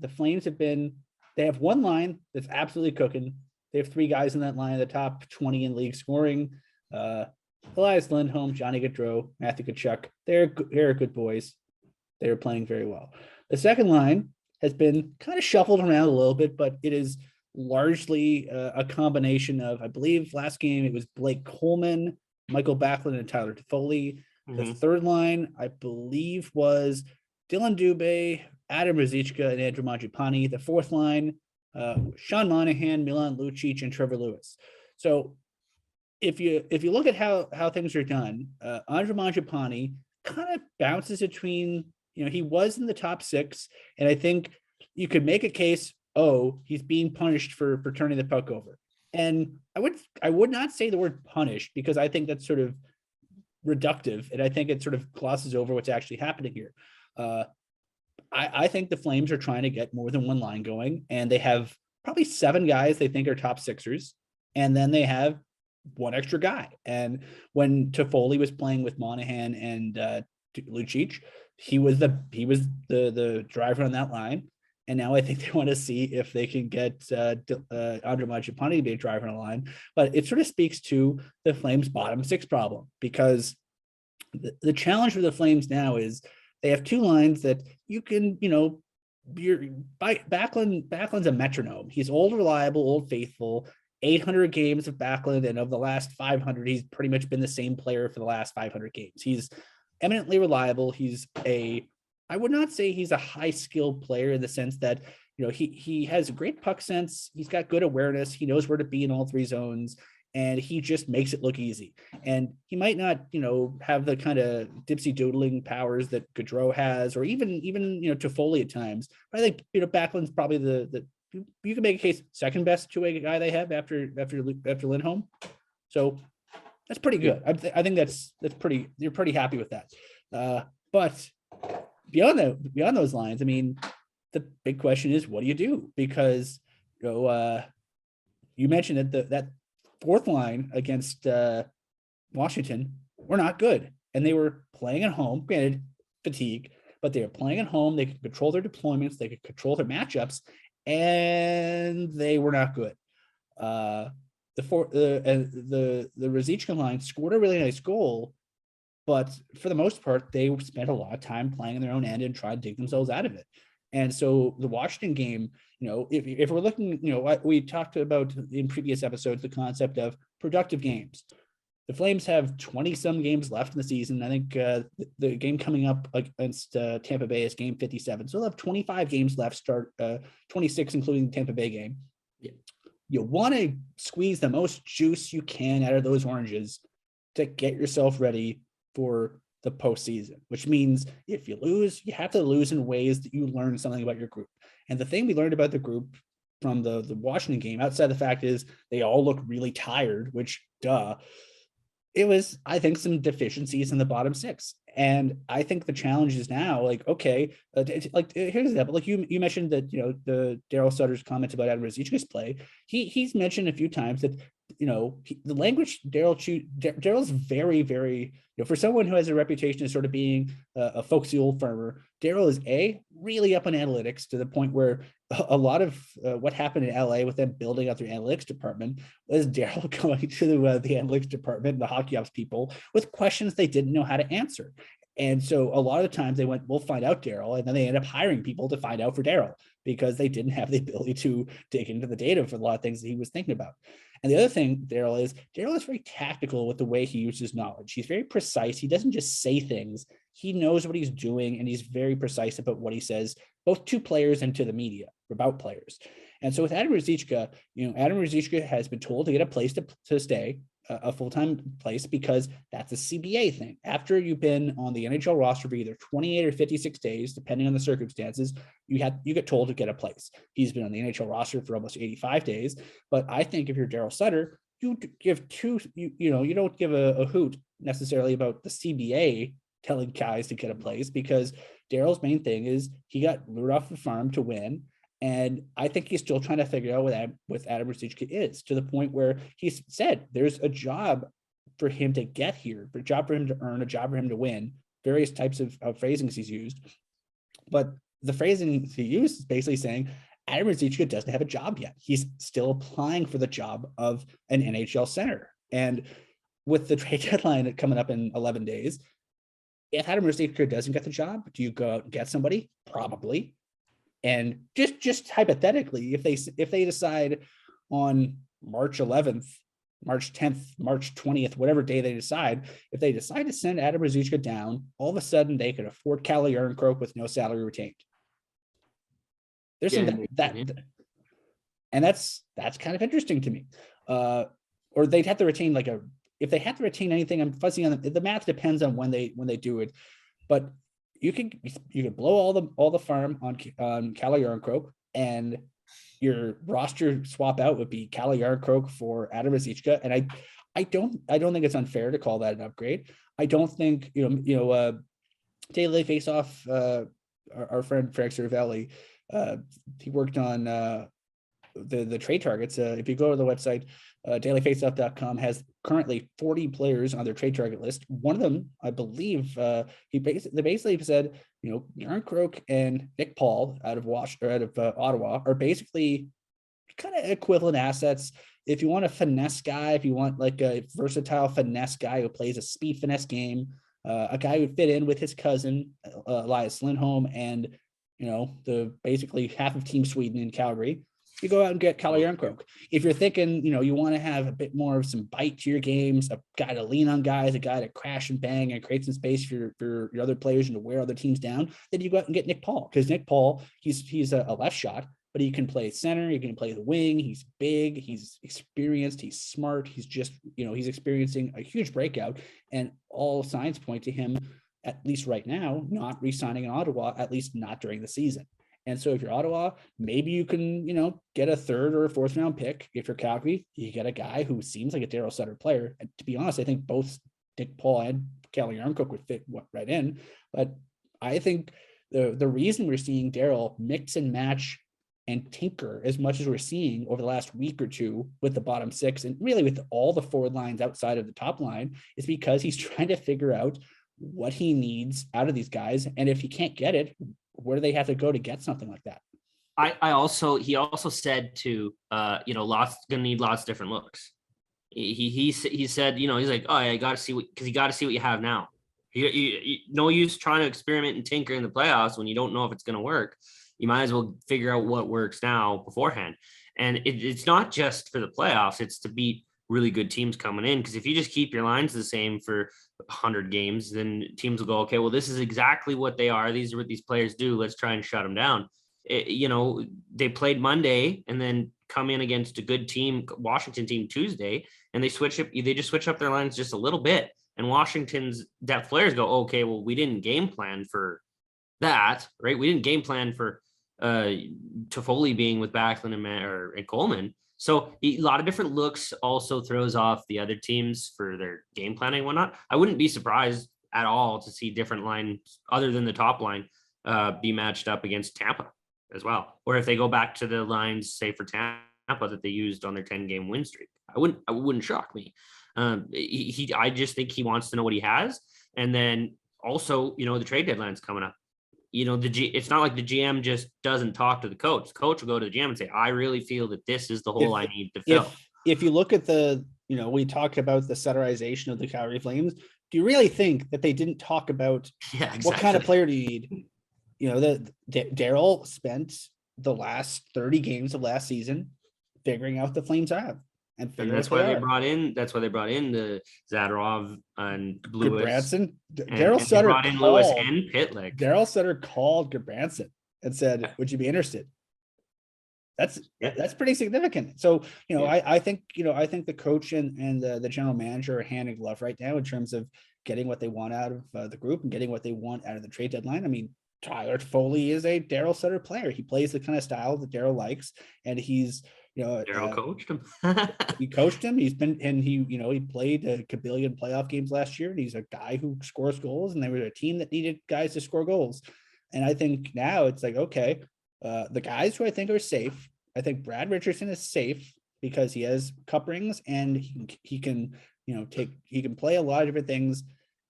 the Flames they have one line that's absolutely cooking. They have three guys in that line, the top 20 in league scoring. Elias Lindholm, Johnny Gaudreau, Matthew Tkachuk. They're good boys. They're playing very well. The second line has been kind of shuffled around a little bit, but it is largely a combination of, I believe last game it was Blake Coleman, Michael Backlund, and Tyler Toffoli. The third line, I believe, was Dylan Dubé, Adam Ruzicka, and Andrew Mangiapane. The fourth line, Sean Monahan, Milan Lucic, and Trevor Lewis. So if you look at how things are done, Andrew Mangiapane kind of bounces between, he was in the top six, and I think you could make a case, he's being punished for turning the puck over. And I would not say the word punished, because I think that's sort of reductive, and I think it sort of glosses over what's actually happening here. I think the Flames are trying to get more than one line going, and they have probably 7 guys they think are top sixers, and then they have one extra guy. And when Toffoli was playing with Monahan and Lucic, he was the driver on that line. And now I think they want to see if they can get Andrew Mangiapane to be a driver on the line. But it sort of speaks to the Flames' bottom six problem, because the challenge for the Flames now is they have 2 lines that you can, Backlund's a metronome. He's old, reliable, old, faithful. 800 games of Backlund, and of the last 500, he's pretty much been the same player for the last 500 games. He's eminently reliable. I would not say he's a high skilled player in the sense that, he has great puck sense. He's got good awareness. He knows where to be in all 3 zones, and he just makes it look easy. And he might not, have the kind of dipsy doodling powers that Gaudreau has, or even Toffoli at times. But I think, Backlund's probably you can make a case second best two-way guy they have after Lindholm. So that's pretty good. I think that's pretty. You're pretty happy with that. But beyond those lines, I mean, the big question is, what do you do? Because you mentioned that fourth line against Washington were not good, and they were playing at home. Granted, fatigue, but they were playing at home. They could control their deployments. They could control their matchups, and they were not good. The Ruzicka line scored a really nice goal, but for the most part, they spent a lot of time playing in their own end and tried to dig themselves out of it. And so the Washington game, if we're looking, we talked about in previous episodes, the concept of productive games. The Flames have 20-some games left in the season. I think the game coming up against Tampa Bay is game 57. So they'll have 25 games left, 26, including the Tampa Bay game. Yeah. You want to squeeze the most juice you can out of those oranges to get yourself ready for the postseason, which means if you lose, you have to lose in ways that you learn something about your group. And the thing we learned about the group from the Washington game, outside the fact is they all look really tired, which it was, I think, some deficiencies in the bottom six. And I think the challenge is now, here's an example. Like you mentioned that, the Daryl Sutter's comments about Adam Ruzicka's play. He's mentioned a few times that, the language Daryl's very, very, for someone who has a reputation as sort of being a folksy old farmer, Daryl is really up on analytics to the point where a lot of what happened in LA with them building out their analytics department was Daryl going to the analytics department and the hockey ops people with questions they didn't know how to answer. And so a lot of the times they went, we'll find out, Daryl. And then they end up hiring people to find out for Daryl because they didn't have the ability to dig into the data for a lot of things that he was thinking about. And the other thing, Daryl is very tactical with the way he uses knowledge. He's very precise. He doesn't just say things. He knows what he's doing, and he's very precise about what he says, both to players and to the media about players. And so with Adam Ruzicka, Adam Ruzicka has been told to get a place to stay, a full-time place, because that's a CBA thing. After you've been on the NHL roster for either 28 or 56 days, depending on the circumstances, you get told to get a place. He's been on the NHL roster for almost 85 days. But I think if you're Daryl Sutter, you don't give a hoot necessarily about the CBA telling guys to get a place, because Daryl's main thing is he got lured off the farm to win. And I think he's still trying to figure out what Adam Ruzicka is, to the point where he's said there's a job for him to get here, a job for him to earn, a job for him to win, various types of phrasings he's used. But the phrasing he used is basically saying Adam Ruzicka doesn't have a job yet. He's still applying for the job of an NHL center. And with the trade deadline coming up in 11 days, if Adam Ruzicka doesn't get the job, do you go out and get somebody? Probably. And just hypothetically, if they decide on March 11th, March 10th, March 20th, whatever day they decide, if they decide to send Adam Ruzicka down, all of a sudden they could afford Calle Yarncroke with no salary retained. There's some that and that's kind of interesting to me. Or they'd have to retain if they have to retain anything, I'm fuzzy on the math depends on when they do it, but you could blow all the farm on Calle Yarncroke, and your roster swap out would be Calle Yarncroke for Adam Ruzicka. And I don't think it's unfair to call that an upgrade. I don't think daily faceoff, our friend Frank Cervelli, he worked on the trade targets. If you go to the website, dailyfaceoff.com has currently 40 players on their trade target list. One of them, I believe, they basically said, Yarncroke and Nick Paul out of Ottawa are basically kind of equivalent assets. If you want a finesse guy, if you want like a versatile finesse guy who plays a speed finesse game, a guy who would fit in with his cousin, Elias Lindholm, and the basically half of Team Sweden in Calgary, you go out and get Calle Yarncroke. If you're thinking, you want to have a bit more of some bite to your games, a guy to lean on guys, a guy to crash and bang and create some space for your other players and to wear other teams down, then you go out and get Nick Paul. Because Nick Paul, he's a left shot, but he can play center, he can play the wing, he's big, he's experienced, he's smart, he's just, he's experiencing a huge breakout, and all signs point to him, at least right now, not re-signing in Ottawa, at least not during the season. And so if you're Ottawa, maybe you can, get a third or a fourth round pick. If you're Calgary, you get a guy who seems like a Daryl Sutter player. And to be honest, I think both Nick Paul and Calle Yarncroke would fit right in. But I think the reason we're seeing Daryl mix and match and tinker as much as we're seeing over the last week or two with the bottom six, and really with all the forward lines outside of the top line, is because he's trying to figure out what he needs out of these guys. And if he can't get it, where do they have to go to get something like that? He also said to, lots gonna need lots of different looks. He said, he's like, oh, I got to see because you got to see what you have now. You no use trying to experiment and tinker in the playoffs when you don't know if it's going to work. You might as well figure out what works now beforehand. And it's not just for the playoffs; it's to beat really good teams coming in. Because if you just keep your lines the same for 100 games, then teams will go, okay, well, this is exactly what they are. These are what these players do. Let's try and shut them down. They played Monday and then come in against a good team, Washington team, Tuesday, and they just switch up their lines just a little bit. And Washington's depth players go, okay, well, we didn't game plan for that, right? We didn't game plan for Toffoli being with Backlund and Coleman. So a lot of different looks also throws off the other teams for their game planning and whatnot. I wouldn't be surprised at all to see different lines other than the top line be matched up against Tampa as well. Or if they go back to the lines, say for Tampa, that they used on their 10-game win streak. I wouldn't shock me. I just think he wants to know what he has. And then also, the trade deadline's coming up. It's not like the GM just doesn't talk to the coach. The coach will go to the GM and say, I really feel that this is the hole I need to fill. If you look at we talked about the centerization of the Calgary Flames. Do you really think that they didn't talk about what kind of player do you need? Daryl spent the last 30 games of last season figuring out the Flames have. And that's why they brought in the Zadorov and Lewis. Gudbranson. Daryl Sutter brought in Lewis and Pitlick. Daryl Sutter called Gudbranson and said, would you be interested? That's pretty significant. So, I think the coach and the general manager are hand in glove right now in terms of getting what they want out of the group and getting what they want out of the trade deadline. I mean, Tyler Toffoli is a Daryl Sutter player. He plays the kind of style that Daryl likes, and he's, Daryl coached him. He coached him. He played a kabillion playoff games last year, and he's a guy who scores goals, and they were a team that needed guys to score goals. And I think now it's like, okay, the guys who I think are safe, I think Brad Richardson is safe because he has cup rings and he can play a lot of different things.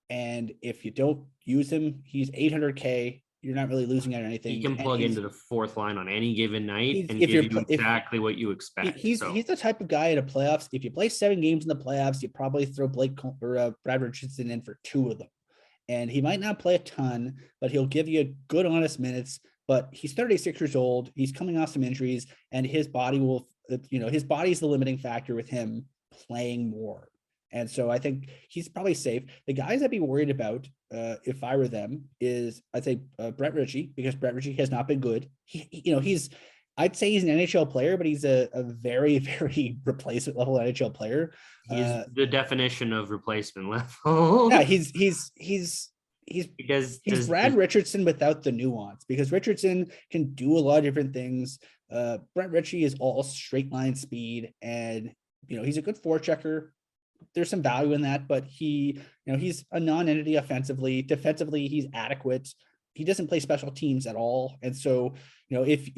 And if you don't use him, he's $800K. you're not really losing out on anything. He can plug into the fourth line on any given night and if give you exactly what you expect. He's the type of guy in the playoffs. If you play 7 games in the playoffs, you probably throw Brad Richardson in for 2 of them. And he might not play a ton, but he'll give you good, honest minutes. But he's 36 years old. He's coming off some injuries, and his body will, his body's the limiting factor with him playing more. And so I think he's probably safe. The guys I'd be worried about, if I were them, is I'd say Brett Ritchie, because Brett Ritchie has not been good. I'd say he's an NHL player, but he's a very, very replacement level NHL player. He's the definition of replacement level. Yeah, he's Brad Richardson without the nuance, because Richardson can do a lot of different things. Brett Ritchie is all straight line speed, and he's a good forechecker. There's some value in that, but he's a non-entity offensively. Defensively, he's adequate. He doesn't play special teams at all. And so, if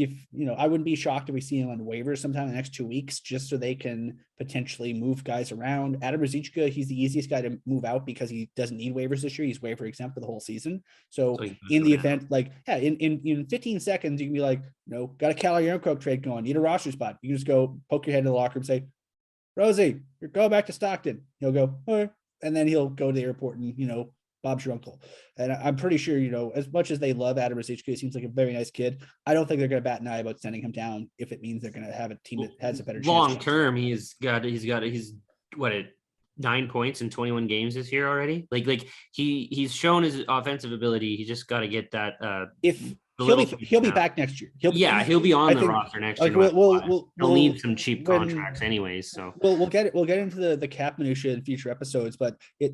I wouldn't be shocked if we see him on waivers sometime in the next 2 weeks, just so they can potentially move guys around. Adam Ruzicka, he's the easiest guy to move out because he doesn't need waivers this year. He's waiver exempt for the whole season. So in the event, in 15 seconds, you can be like, got a Calgary Flames trade going, need a roster spot. You just go poke your head in the locker room and say, Rosie, you're going back to Stockton. He'll go, okay. And then he'll go to the airport and, Bob's your uncle. And I'm pretty sure, as much as they love Adam Ruzicka, he seems like a very nice kid. I don't think they're going to bat an eye about sending him down if it means they're going to have a team that has a better chance. Long term, he's 9 points in 21 games this year already. He's shown his offensive ability. He just got to get that. He'll be back next year. He'll be on the roster next year. We'll need some cheap contracts anyways. So we'll get into the cap minutia in future episodes. But the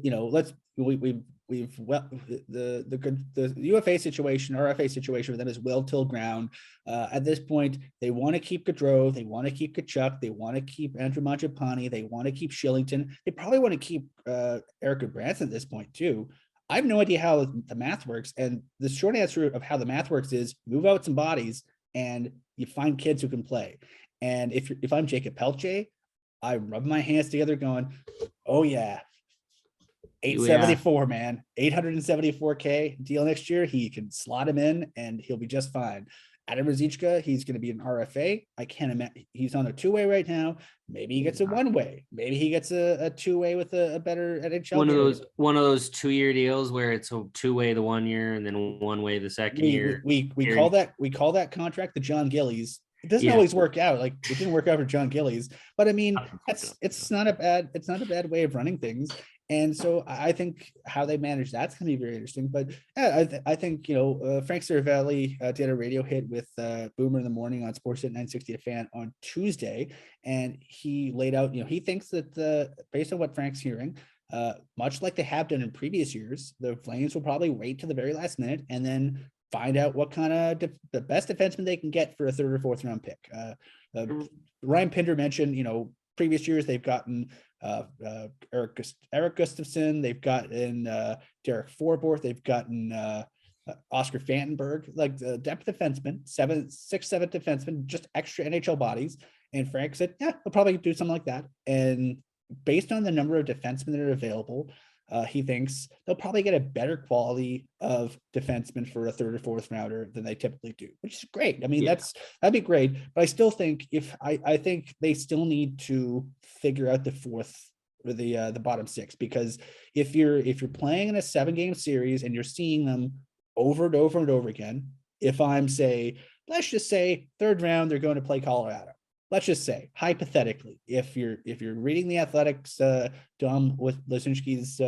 UFA situation, RFA situation with them is well tilled ground. At this point, they want to keep Gaudreau, they want to keep Kachuk, they want to keep Andrew Mangiapane, they want to keep Shillington. They probably want to keep Eric Branson at this point too. I have no idea how the math works. And the short answer of how the math works is move out some bodies and you find kids who can play. And if I'm Jacob Pelche, I rub my hands together going, oh yeah, 874, man, 874K deal next year. He can slot him in and he'll be just fine. Adam Ruzicka, he's going to be an RFA. I can't imagine he's on a 2-way right now. Maybe he gets a 1-way. Maybe he gets a 2-way with a better NHL. One of those 2-year deals where it's a 2-way the 1 year and then 1-way the second year. We call that contract the John Gillies. It doesn't always work out. Like it didn't work out for John Gillies, but I mean, it's not a bad way of running things. And so I think how they manage that's going to be very interesting. But I think Frank Cervelli did a radio hit with Boomer in the Morning on Sportsnet 960 The Fan on Tuesday, and he laid out he thinks that based on what Frank's hearing, much like they have done in previous years, the Flames will probably wait to the very last minute and then find out what kind of the best defenseman they can get for a 3rd or 4th round pick. Ryan Pinder mentioned previous years they've gotten Eric Gustafson, they've gotten Derek Forborth, they've gotten Oscar Fantenberg, like the depth defenseman, 6'7" defenseman, just extra NHL bodies. And Frank said, yeah, we'll probably do something like that. And based on the number of defensemen that are available, he thinks they'll probably get a better quality of defenseman for a 3rd or 4th rounder than they typically do, which is great. I mean, that'd be great. But I still think I think they still need to figure out the 4th or the bottom 6, because if you're playing in a 7-game series and you're seeing them over and over and over again, if I'm let's just say 3rd round, they're going to play Colorado. Let's just say, hypothetically, if you're reading the Athletics, Dom with Lisinski's,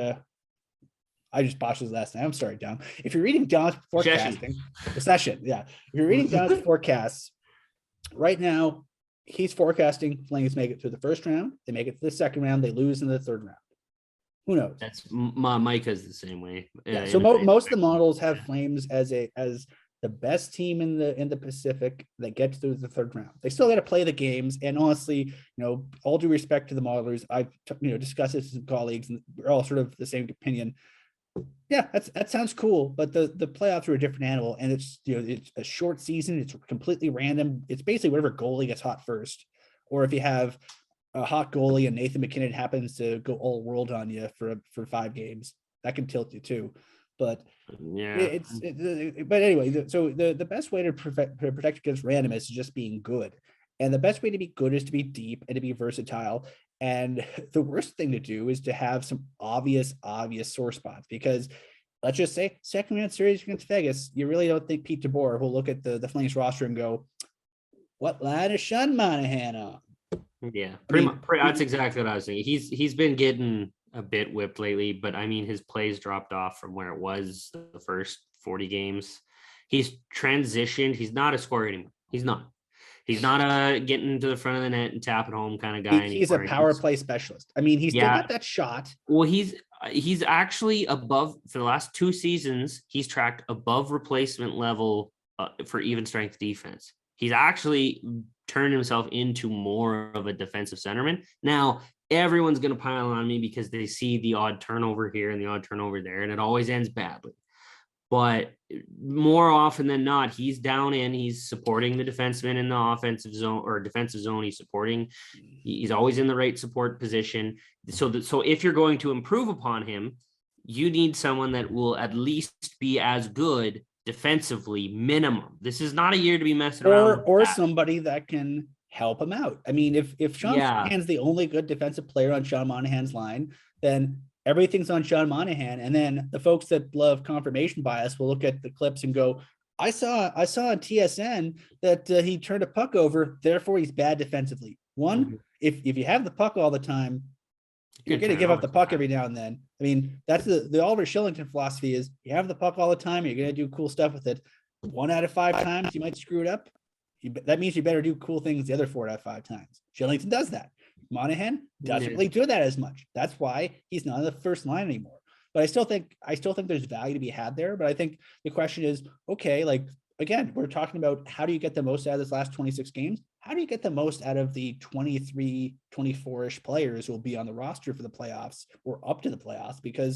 I just botched his last name. I'm sorry, Dom. If you're reading Dom's forecasting, Session, yeah. If you're reading Dom's forecasts, right now, he's forecasting Flames make it through the 1st round. They make it to the 2nd round. They lose in the 3rd round. Who knows? That's Micah's the same way. Yeah. So most of the models have Flames as the best team in the Pacific that gets through the 3rd round. They still got to play the games. And honestly, all due respect to the modelers, I've discussed this with some colleagues and we're all sort of the same opinion. Yeah, that sounds cool, but the playoffs are a different animal, and it's it's a short season. It's completely random. It's basically whatever goalie gets hot first, or if you have a hot goalie and Nathan McKinnon happens to go all world on you for 5 games, that can tilt you too. But Yeah. but anyway, so the best way to protect against randomness is just being good. And the best way to be good is to be deep and to be versatile. And the worst thing to do is to have some obvious sore spots, because let's just say second round series against Vegas, you really don't think Pete DeBoer will look at the Flames roster and go, what line is Sean Monahan on? Yeah, pretty much. That's exactly what I was thinking. He's been getting a bit whipped lately, but I mean, his plays dropped off from where it was the first 40 games. He's transitioned. He's not a scorer anymore. He's not. He's not a getting to the front of the net and tap it home kind of guy. He's a power play specialist. I mean, he's still got that shot. Well, he's actually above for the last 2 seasons. He's tracked above replacement level for even strength defense. He's actually turned himself into more of a defensive centerman. Now, everyone's going to pile on me because they see the odd turnover here and the odd turnover there, and it always ends badly. But more often than not, he's down in, he's supporting the defenseman in the offensive zone or defensive zone. He's always in the right support position. So if you're going to improve upon him, you need someone that will at least be as good defensively minimum. This is not a year to be messing around. Or somebody that can help him out. I mean, if Sean Monahan's the only good defensive player on Sean Monahan's line, then everything's on Sean Monahan. And then the folks that love confirmation bias will look at the clips and go, I saw on TSN that he turned a puck over, therefore he's bad defensively. If you have the puck all the time, you're going to give up the puck every now and then. I mean, that's the Oliver Shillington philosophy is you have the puck all the time, you're going to do cool stuff with it. 1 out of 5 times, you might screw it up. That means you better do cool things the other 4 out of 5 times. Shillington does that. Monahan doesn't really do that as much. That's why he's not on the first line anymore. But I still think there's value to be had there. But I think the question is, okay, like, again, we're talking about how do you get the most out of this last 26 games? How do you get the most out of the 23, 24-ish players who will be on the roster for the playoffs or up to the playoffs? Because